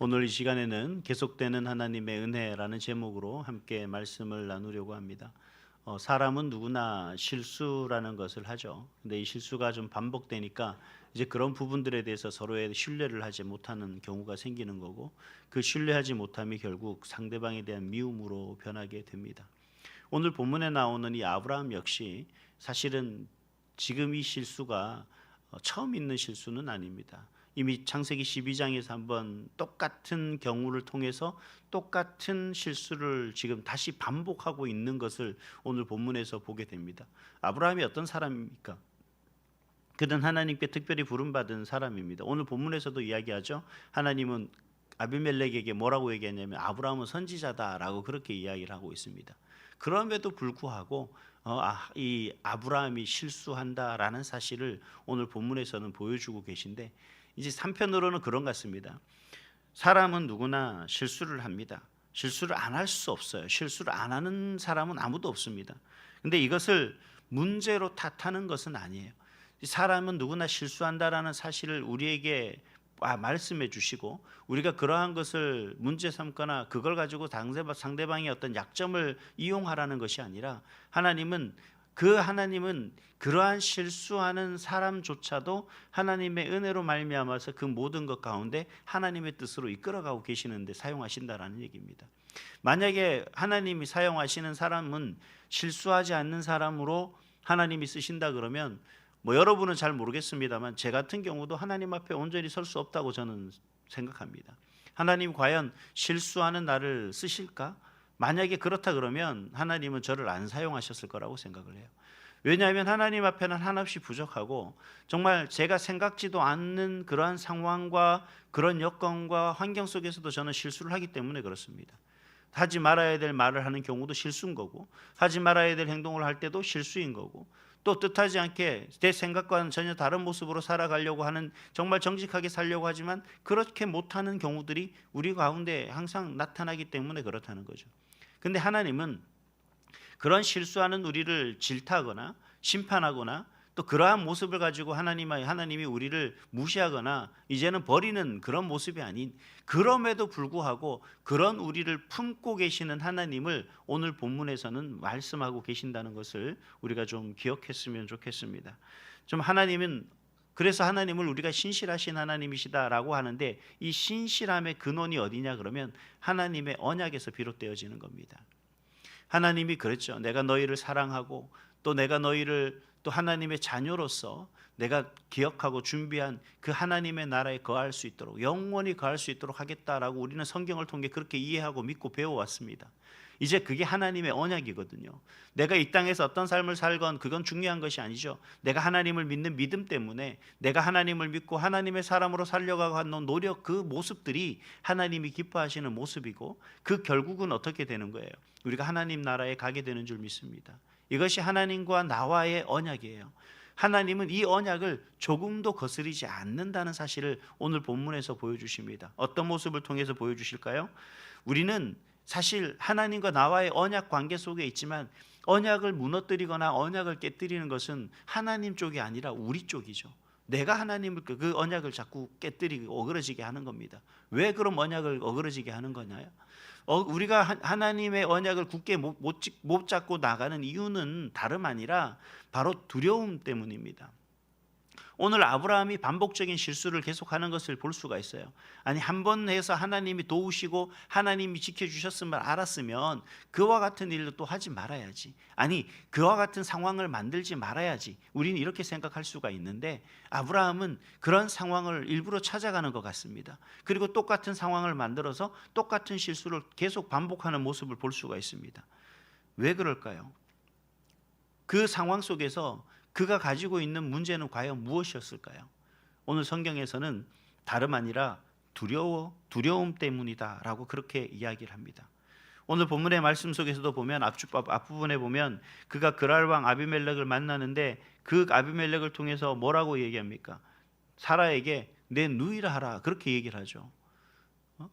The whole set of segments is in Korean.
오늘 이 시간에는 계속되는 하나님의 은혜라는 제목으로 함께 말씀을 나누려고 합니다. 사람은 누구나 실수라는 것을 하죠. 근데 이 실수가 좀 반복되니까 이제 그런 부분들에 대해서 서로의 신뢰를 하지 못하는 경우가 생기는 거고, 그 신뢰하지 못함이 결국 상대방에 대한 미움으로 변하게 됩니다. 오늘 본문에 나오는 이 아브라함 역시 사실은 지금 이 실수가 처음 있는 실수는 아닙니다. 이미 창세기 12장에서 한번 똑같은 경우를 통해서 똑같은 실수를 지금 다시 반복하고 있는 것을 오늘 본문에서 보게 됩니다. 아브라함이 어떤 사람입니까? 그는 하나님께 특별히 부름받은 사람입니다. 오늘 본문에서도 이야기하죠. 하나님은 아비멜렉에게 뭐라고 얘기했냐면 아브라함은 선지자다라고 그렇게 이야기를 하고 있습니다. 그럼에도 불구하고 이 아브라함이 실수한다라는 사실을 오늘 본문에서는 보여주고 계신데, 이제 한편으로는 그런 것 같습니다. 사람은 누구나 실수를 합니다. 실수를 안 할 수 없어요. 실수를 안 하는 사람은 아무도 없습니다. 근데 이것을 문제로 탓하는 것은 아니에요. 사람은 누구나 실수한다라는 사실을 우리에게 말씀해 주시고, 우리가 그러한 것을 문제 삼거나 그걸 가지고 상대방의 어떤 약점을 이용하라는 것이 아니라, 하나님은 그러한 실수하는 사람조차도 하나님의 은혜로 말미암아서 그 모든 것 가운데 하나님의 뜻으로 이끌어가고 계시는데 사용하신다라는 얘기입니다. 만약에 하나님이 사용하시는 사람은 실수하지 않는 사람으로 하나님이 쓰신다 그러면, 여러분은 잘 모르겠습니다만 제 같은 경우도 하나님 앞에 온전히 설 수 없다고 저는 생각합니다. 하나님 과연 실수하는 나를 쓰실까? 만약에 그렇다 그러면 하나님은 저를 안 사용하셨을 거라고 생각을 해요. 왜냐하면 하나님 앞에는 한없이 부족하고, 정말 제가 생각지도 않는 그러한 상황과 그런 여건과 환경 속에서도 저는 실수를 하기 때문에 그렇습니다. 하지 말아야 될 말을 하는 경우도 실수인 거고, 하지 말아야 될 행동을 할 때도 실수인 거고, 또 뜻하지 않게 내 생각과는 전혀 다른 모습으로 살아가려고 하는, 정말 정직하게 살려고 하지만 그렇게 못하는 경우들이 우리 가운데 항상 나타나기 때문에 그렇다는 거죠. 근데 하나님은 그런 실수하는 우리를 질타하거나 심판하거나, 또 그러한 모습을 가지고 하나님이 우리를 무시하거나 이제는 버리는 그런 모습이 아닌, 그럼에도 불구하고 그런 우리를 품고 계시는 하나님을 오늘 본문에서는 말씀하고 계신다는 것을 우리가 좀 기억했으면 좋겠습니다. 그래서 하나님을 우리가 신실하신 하나님이시다라고 하는데, 이 신실함의 근원이 어디냐 그러면 하나님의 언약에서 비롯되어지는 겁니다. 하나님이 그랬죠. 내가 너희를 사랑하고, 또 내가 너희를 또 하나님의 자녀로서 내가 기억하고 준비한 그 하나님의 나라에 거할 수 있도록, 영원히 거할 수 있도록 하겠다라고 우리는 성경을 통해 그렇게 이해하고 믿고 배워왔습니다. 이제 그게 하나님의 언약이거든요. 내가 이 땅에서 어떤 삶을 살건 그건 중요한 것이 아니죠. 내가 하나님을 믿는 믿음 때문에, 내가 하나님을 믿고 하나님의 사람으로 살려가고 하는 노력, 그 모습들이 하나님이 기뻐하시는 모습이고, 그 결국은 어떻게 되는 거예요? 우리가 하나님 나라에 가게 되는 줄 믿습니다. 이것이 하나님과 나와의 언약이에요. 하나님은 이 언약을 조금도 거스르지 않는다는 사실을 오늘 본문에서 보여주십니다. 어떤 모습을 통해서 보여주실까요? 우리는 사실 하나님과 나와의 언약 관계 속에 있지만, 언약을 무너뜨리거나 언약을 깨뜨리는 것은 하나님 쪽이 아니라 우리 쪽이죠. 내가 하나님을 그 언약을 자꾸 깨뜨리고 어그러지게 하는 겁니다. 왜 그럼 언약을 어그러지게 하는 거냐요? 우리가 하나님의 언약을 굳게 못 잡고 나가는 이유는 다름 아니라 바로 두려움 때문입니다. 오늘 아브라함이 반복적인 실수를 계속하는 것을 볼 수가 있어요. 아니, 한 번 해서 하나님이 도우시고 하나님이 지켜주셨음을 알았으면 그와 같은 일을 또 하지 말아야지. 아니, 그와 같은 상황을 만들지 말아야지. 우리는 이렇게 생각할 수가 있는데, 아브라함은 그런 상황을 일부러 찾아가는 것 같습니다. 그리고 똑같은 상황을 만들어서 똑같은 실수를 계속 반복하는 모습을 볼 수가 있습니다. 왜 그럴까요? 그 상황 속에서 그가 가지고 있는 문제는 과연 무엇이었을까요? 오늘 성경에서는 다름 아니라 두려움 때문이다라고 그렇게 이야기를 합니다. 오늘 본문의 말씀 속에서도 보면 앞부분에 보면 그가 그랄 왕 아비멜렉을 만나는데, 그 아비멜렉을 통해서 뭐라고 얘기합니까? 사라에게 내 누이라 하라, 그렇게 얘기를 하죠.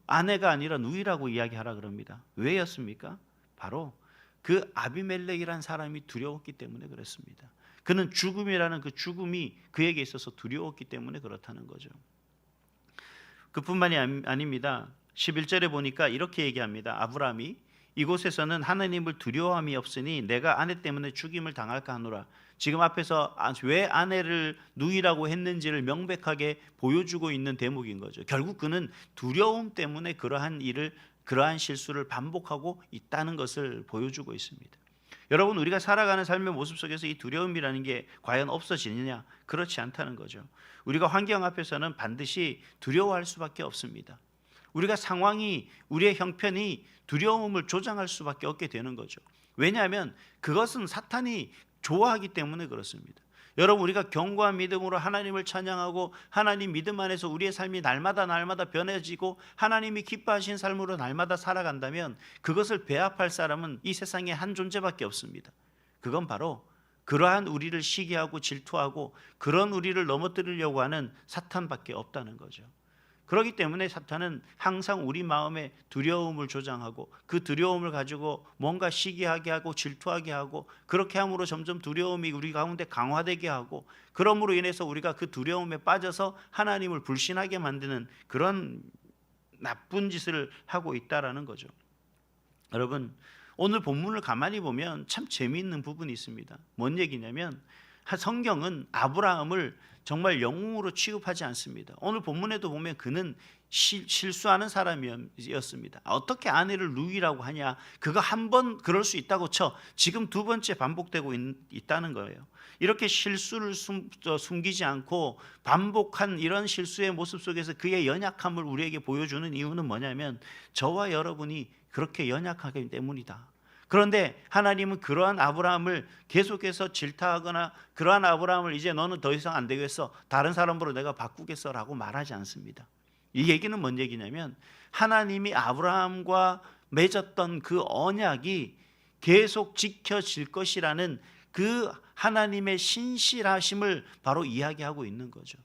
아내가 아니라 누이라고 이야기하라 그럽니다. 왜였습니까? 바로 그 아비멜렉이라는 사람이 두려웠기 때문에 그렇습니다. 그는 죽음이라는 그 죽음이 그에게 있어서 두려웠기 때문에 그렇다는 거죠. 그뿐만이 아닙니다. 11절에 보니까 이렇게 얘기합니다. 아브라함이 이곳에서는 하나님을 두려워함이 없으니 내가 아내 때문에 죽임을 당할까 하노라. 지금 앞에서 왜 아내를 누이라고 했는지를 명백하게 보여주고 있는 대목인 거죠. 결국 그는 두려움 때문에 그러한 실수를 반복하고 있다는 것을 보여주고 있습니다. 여러분, 우리가 살아가는 삶의 모습 속에서 이 두려움이라는 게 과연 없어지느냐? 그렇지 않다는 거죠. 우리가 환경 앞에서는 반드시 두려워할 수밖에 없습니다. 우리가 상황이, 우리의 형편이 두려움을 조장할 수밖에 없게 되는 거죠. 왜냐하면 그것은 사탄이 좋아하기 때문에 그렇습니다. 여러분, 우리가 견고한 믿음으로 하나님을 찬양하고 하나님 믿음 안에서 우리의 삶이 날마다 변해지고 하나님이 기뻐하신 삶으로 날마다 살아간다면 그것을 배합할 사람은 이 세상에 한 존재밖에 없습니다. 그건 바로 그러한 우리를 시기하고 질투하고 그런 우리를 넘어뜨리려고 하는 사탄밖에 없다는 거죠. 그렇기 때문에 사탄은 항상 우리 마음에 두려움을 조장하고 그 두려움을 가지고 뭔가 시기하게 하고 질투하게 하고 그렇게 함으로 점점 두려움이 우리 가운데 강화되게 하고 그러므로 인해서 우리가 그 두려움에 빠져서 하나님을 불신하게 만드는 그런 나쁜 짓을 하고 있다라는 거죠. 여러분, 오늘 본문을 가만히 보면 참 재미있는 부분이 있습니다. 뭔 얘기냐면 성경은 아브라함을 정말 영웅으로 취급하지 않습니다. 오늘 본문에도 보면 그는 실수하는 사람이었습니다. 어떻게 아내를 누이라고 하냐? 그거 한 번 그럴 수 있다고 쳐 지금 두 번째 반복되고 있다는 거예요. 이렇게 실수를 숨기지 않고 반복한 이런 실수의 모습 속에서 그의 연약함을 우리에게 보여주는 이유는 뭐냐면 저와 여러분이 그렇게 연약하기 때문이다. 그런데 하나님은 그러한 아브라함을 계속해서 질타하거나 그러한 아브라함을 이제 너는 더 이상 안 되겠어, 다른 사람으로 내가 바꾸겠어 라고 말하지 않습니다. 이 얘기는 뭔 얘기냐면 하나님이 아브라함과 맺었던 그 언약이 계속 지켜질 것이라는 그 하나님의 신실하심을 바로 이야기하고 있는 거죠.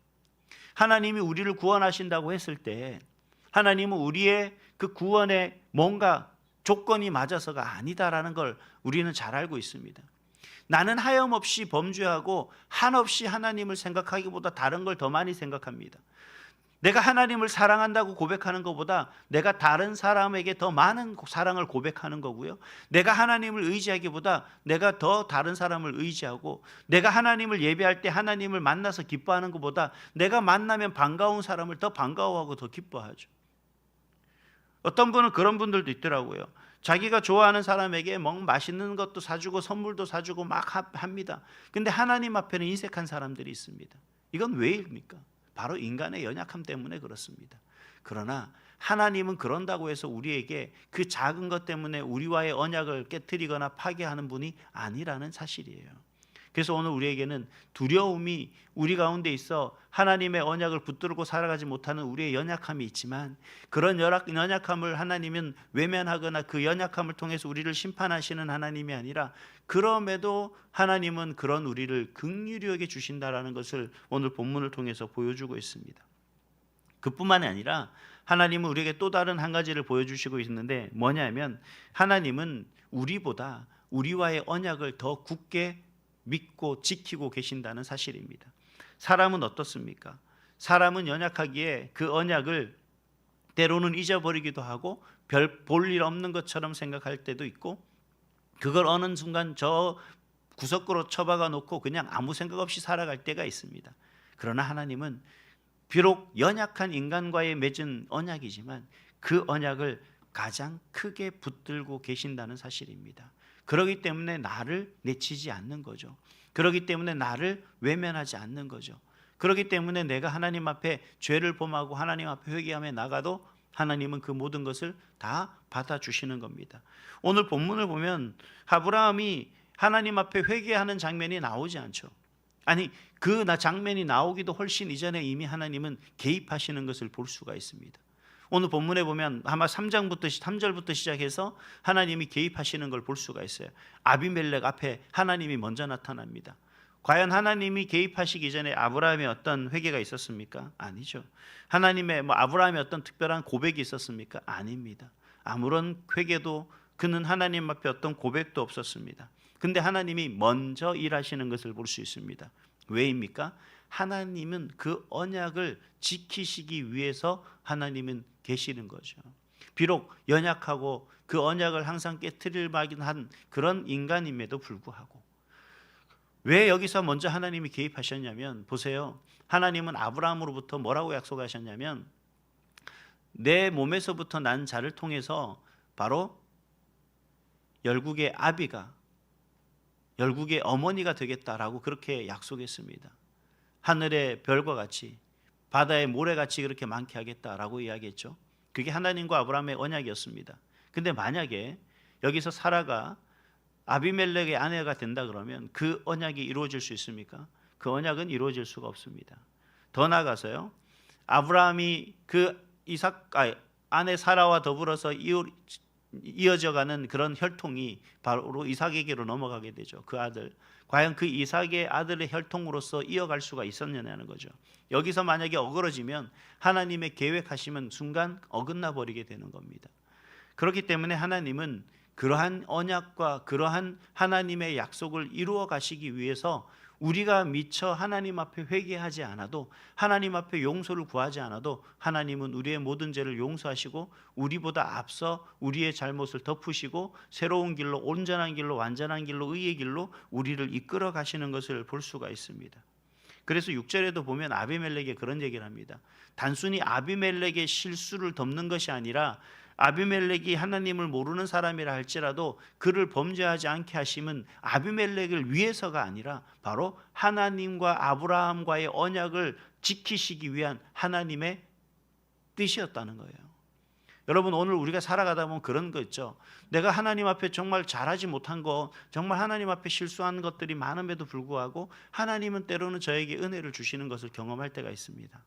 하나님이 우리를 구원하신다고 했을 때 하나님은 우리의 그 구원에 뭔가 조건이 맞아서가 아니다라는 걸 우리는 잘 알고 있습니다. 나는 하염없이 범죄하고 한없이 하나님을 생각하기보다 다른 걸 더 많이 생각합니다. 내가 하나님을 사랑한다고 고백하는 것보다 내가 다른 사람에게 더 많은 사랑을 고백하는 거고요. 내가 하나님을 의지하기보다 내가 더 다른 사람을 의지하고 내가 하나님을 예배할 때 하나님을 만나서 기뻐하는 것보다 내가 만나면 반가운 사람을 더 반가워하고 더 기뻐하죠. 어떤 분은 그런 분들도 있더라고요. 자기가 좋아하는 사람에게 맛있는 것도 사주고 선물도 사주고 막 합니다. 근데 하나님 앞에는 인색한 사람들이 있습니다. 이건 왜입니까? 바로 인간의 연약함 때문에 그렇습니다. 그러나 하나님은 그런다고 해서 우리에게 그 작은 것 때문에 우리와의 언약을 깨트리거나 파괴하는 분이 아니라는 사실이에요. 그래서 오늘 우리에게는 두려움이 우리 가운데 있어 하나님의 언약을 붙들고 살아가지 못하는 우리의 연약함이 있지만 그런 연약함을 하나님은 외면하거나 그 연약함을 통해서 우리를 심판하시는 하나님이 아니라 그럼에도 하나님은 그런 우리를 긍휼히 여겨 주신다라는 것을 오늘 본문을 통해서 보여주고 있습니다. 그뿐만이 아니라 하나님은 우리에게 또 다른 한 가지를 보여주시고 있는데 뭐냐면 하나님은 우리보다 우리와의 언약을 더 굳게 믿고 지키고 계신다는 사실입니다. 사람은 어떻습니까? 사람은 연약하기에 그 언약을 때로는 잊어버리기도 하고 별 볼 일 없는 것처럼 생각할 때도 있고 그걸 어느 순간 저 구석구로 처박아 놓고 그냥 아무 생각 없이 살아갈 때가 있습니다. 그러나 하나님은 비록 연약한 인간과의 맺은 언약이지만 그 언약을 가장 크게 붙들고 계신다는 사실입니다. 그렇기 때문에 나를 내치지 않는 거죠. 그렇기 때문에 나를 외면하지 않는 거죠. 그렇기 때문에 내가 하나님 앞에 죄를 범하고 하나님 앞에 회개하며 나가도 하나님은 그 모든 것을 다 받아주시는 겁니다. 오늘 본문을 보면 아브라함이 하나님 앞에 회개하는 장면이 나오지 않죠. 아니, 그 장면이 나오기도 훨씬 이전에 이미 하나님은 개입하시는 것을 볼 수가 있습니다. 오늘 본문에 보면 아마 3절부터 시작해서 하나님이 개입하시는 걸 볼 수가 있어요. 아비멜렉 앞에 하나님이 먼저 나타납니다. 과연 하나님이 개입하시기 전에 아브라함의 어떤 회개가 있었습니까? 아니죠. 하나님의 아브라함의 어떤 특별한 고백이 있었습니까? 아닙니다. 아무런 회개도 그는 하나님 앞에 어떤 고백도 없었습니다. 근데 하나님이 먼저 일하시는 것을 볼 수 있습니다. 왜입니까? 하나님은 그 언약을 지키시기 위해서 하나님은 계시는 거죠. 비록 연약하고 그 언약을 항상 깨트릴 만한 그런 인간임에도 불구하고 왜 여기서 먼저 하나님이 개입하셨냐면, 보세요. 하나님은 아브라함으로부터 뭐라고 약속하셨냐면, 내 몸에서부터 난 자를 통해서 바로 열국의 아비가 열국의 어머니가 되겠다라고 그렇게 약속했습니다. 하늘의 별과 같이 바다의 모래같이 그렇게 많게 하겠다라고 이야기했죠. 그게 하나님과 아브라함의 언약이었습니다. 근데 만약에 여기서 사라가 아비멜렉의 아내가 된다 그러면 그 언약이 이루어질 수 있습니까? 그 언약은 이루어질 수가 없습니다. 더 나아가서요, 아브라함이 그 아내 사라와 더불어서 이어져가는 그런 혈통이 바로 이삭에게로 넘어가게 되죠. 그 아들, 과연 그 이삭의 아들의 혈통으로서 이어갈 수가 있었느냐는 거죠. 여기서 만약에 어그러지면 하나님의 계획하시면 순간 어긋나 버리게 되는 겁니다. 그렇기 때문에 하나님은 그러한 언약과 그러한 하나님의 약속을 이루어 가시기 위해서 우리가 미처 하나님 앞에 회개하지 않아도, 하나님 앞에 용서를 구하지 않아도 하나님은 우리의 모든 죄를 용서하시고 우리보다 앞서 우리의 잘못을 덮으시고 새로운 길로, 온전한 길로, 완전한 길로, 의의 길로 우리를 이끌어 가시는 것을 볼 수가 있습니다. 그래서 6절에도 보면 아비멜렉이 그런 얘기를 합니다. 단순히 아비멜렉의 실수를 덮는 것이 아니라 아비멜렉이 하나님을 모르는 사람이라 할지라도 그를 범죄하지 않게 하심은 아비멜렉을 위해서가 아니라 바로 하나님과 아브라함과의 언약을 지키시기 위한 하나님의 뜻이었다는 거예요. 여러분, 오늘 우리가 살아가다 보면 그런 거 있죠. 내가 하나님 앞에 정말 잘하지 못한 거, 정말 하나님 앞에 실수한 것들이 많음에도 불구하고 하나님은 때로는 저에게 은혜를 주시는 것을 경험할 때가 있습니다.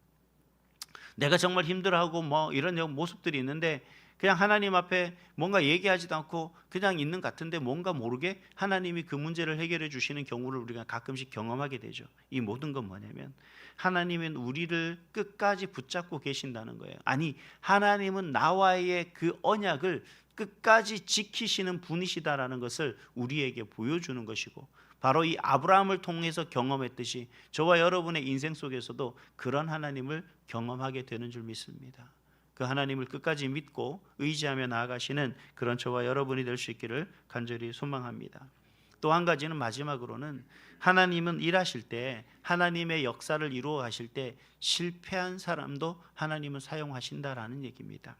내가 정말 힘들어하고 뭐 이런 모습들이 있는데 그냥 하나님 앞에 뭔가 얘기하지도 않고 그냥 있는 것 같은데 뭔가 모르게 하나님이 그 문제를 해결해 주시는 경우를 우리가 가끔씩 경험하게 되죠. 이 모든 건 뭐냐면 하나님은 우리를 끝까지 붙잡고 계신다는 거예요. 아니, 하나님은 나와의 그 언약을 끝까지 지키시는 분이시다라는 것을 우리에게 보여주는 것이고, 바로 이 아브라함을 통해서 경험했듯이 저와 여러분의 인생 속에서도 그런 하나님을 경험하게 되는 줄 믿습니다. 그 하나님을 끝까지 믿고 의지하며 나아가시는 그런 저와 여러분이 될 수 있기를 간절히 소망합니다. 또 한 가지는, 마지막으로는 하나님은 일하실 때, 하나님의 역사를 이루어 가실 때 실패한 사람도 하나님은 사용하신다라는 얘기입니다.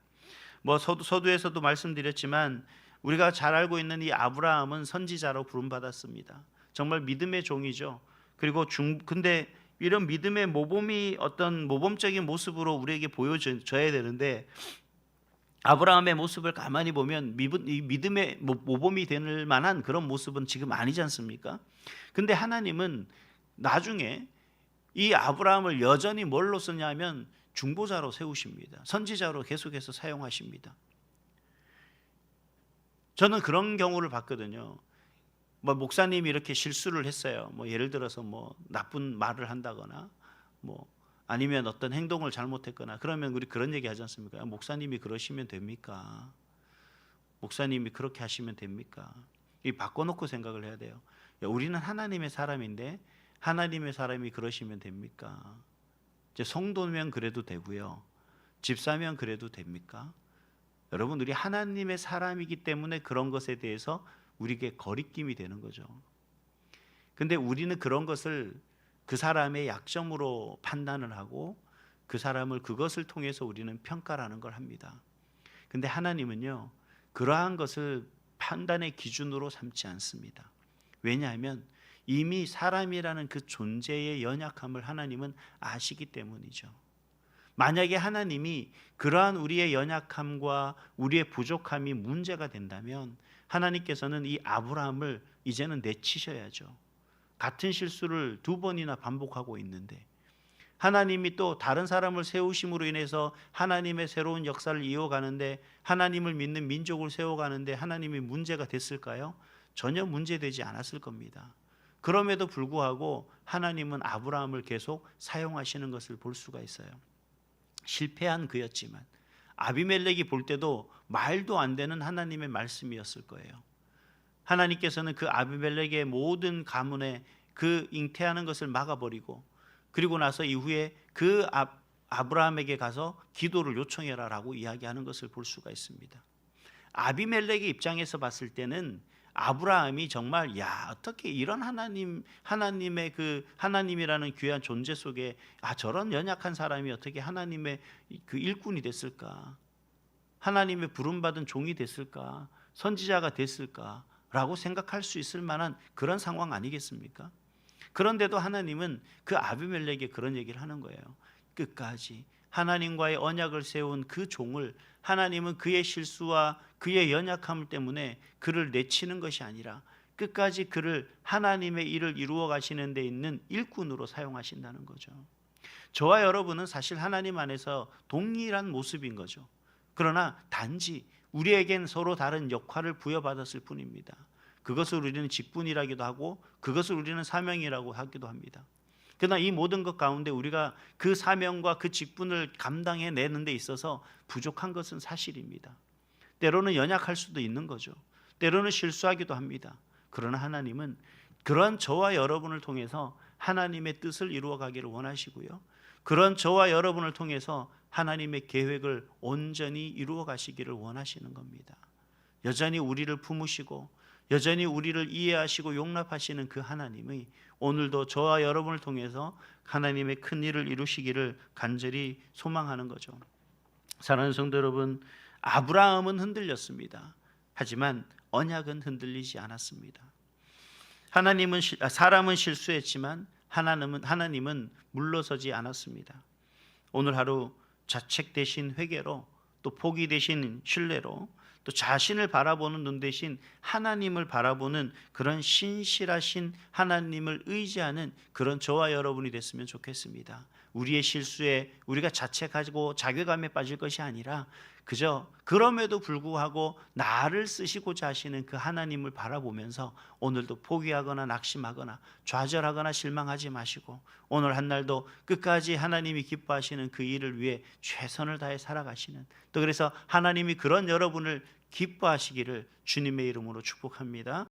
뭐 서두에서도 말씀드렸지만 우리가 잘 알고 있는 이 아브라함은 선지자로 부름받았습니다. 정말 믿음의 종이죠. 그리고 근데 이런 믿음의 모범이 어떤 모범적인 모습으로 우리에게 보여져야 되는데, 아브라함의 모습을 가만히 보면 이 믿음의 모범이 될 만한 그런 모습은 지금 아니지 않습니까? 근데 하나님은 나중에 이 아브라함을 여전히 뭘로 쓰냐면 중보자로 세우십니다. 선지자로 계속해서 사용하십니다. 저는 그런 경우를 봤거든요. 뭐 목사님이 이렇게 실수를 했어요. 뭐 예를 들어서 뭐 나쁜 말을 한다거나 뭐 아니면 어떤 행동을 잘못했거나 그러면 우리 그런 얘기 하지 않습니까? 목사님이 그러시면 됩니까? 목사님이 그렇게 하시면 됩니까? 이 바꿔놓고 생각을 해야 돼요. 야, 우리는 하나님의 사람인데 하나님의 사람이 그러시면 됩니까? 이제 성도면 그래도 되고요. 집사면 그래도 됩니까? 여러분, 우리 하나님의 사람이기 때문에 그런 것에 대해서 우리에게 거리낌이 되는 거죠. 근데 우리는 그런 것을 그 사람의 약점으로 판단을 하고 그 사람을 그것을 통해서 우리는 평가라는 걸 합니다. 근데 하나님은요, 그러한 것을 판단의 기준으로 삼지 않습니다. 왜냐하면 이미 사람이라는 그 존재의 연약함을 하나님은 아시기 때문이죠. 만약에 하나님이 그러한 우리의 연약함과 우리의 부족함이 문제가 된다면 하나님께서는 이 아브라함을 이제는 내치셔야죠. 같은 실수를 2번이나 반복하고 있는데, 하나님이 또 다른 사람을 세우심으로 인해서 하나님의 새로운 역사를 이어가는데, 하나님을 믿는 민족을 세워가는데 하나님이 문제가 됐을까요? 전혀 문제되지 않았을 겁니다. 그럼에도 불구하고 하나님은 아브라함을 계속 사용하시는 것을 볼 수가 있어요. 실패한 그였지만 아비멜렉이 볼 때도 말도 안 되는 하나님의 말씀이었을 거예요. 하나님께서는 그 아비멜렉의 모든 가문에 그 잉태하는 것을 막아버리고 그리고 나서 이후에 그 아브라함에게 가서 기도를 요청해라라고 이야기하는 것을 볼 수가 있습니다. 아비멜렉의 입장에서 봤을 때는 아브라함이 정말 어떻게 이런 하나님의 그 하나님이라는 귀한 존재 속에 저런 연약한 사람이 어떻게 하나님의 그 일꾼이 됐을까? 하나님의 부름받은 종이 됐을까? 선지자가 됐을까라고 생각할 수 있을 만한 그런 상황 아니겠습니까? 그런데도 하나님은 그 아비멜렉에 그런 얘기를 하는 거예요. 끝까지 하나님과의 언약을 세운 그 종을 하나님은 그의 실수와 그의 연약함 때문에 그를 내치는 것이 아니라 끝까지 그를 하나님의 일을 이루어 가시는 데 있는 일꾼으로 사용하신다는 거죠. 저와 여러분은 사실 하나님 안에서 동일한 모습인 거죠. 그러나 단지 우리에겐 서로 다른 역할을 부여받았을 뿐입니다. 그것을 우리는 직분이라기도 하고 그것을 우리는 사명이라고 하기도 합니다. 그러나 이 모든 것 가운데 우리가 그 사명과 그 직분을 감당해내는 데 있어서 부족한 것은 사실입니다. 때로는 연약할 수도 있는 거죠. 때로는 실수하기도 합니다. 그러나 하나님은 그런 저와 여러분을 통해서 하나님의 뜻을 이루어 가기를 원하시고요. 그런 저와 여러분을 통해서 하나님의 계획을 온전히 이루어 가시기를 원하시는 겁니다. 여전히 우리를 품으시고 여전히 우리를 이해하시고 용납하시는 그 하나님이 오늘도 저와 여러분을 통해서 하나님의 큰 일을 이루시기를 간절히 소망하는 거죠. 사랑하는 성도 여러분, 아브라함은 흔들렸습니다. 하지만 언약은 흔들리지 않았습니다. 사람은 실수했지만 하나님은 물러서지 않았습니다. 오늘 하루 자책 대신 회개로, 또 포기 대신 신뢰로, 또 자신을 바라보는 눈 대신 하나님을 바라보는 그런 신실하신 하나님을 의지하는 그런 저와 여러분이 됐으면 좋겠습니다. 우리의 실수에 우리가 자책하고 자괴감에 빠질 것이 아니라 그저 그럼에도 불구하고 나를 쓰시고자 하시는 그 하나님을 바라보면서 오늘도 포기하거나 낙심하거나 좌절하거나 실망하지 마시고 오늘 한 날도 끝까지 하나님이 기뻐하시는 그 일을 위해 최선을 다해 살아가시는, 또 그래서 하나님이 그런 여러분을 기뻐하시기를 주님의 이름으로 축복합니다.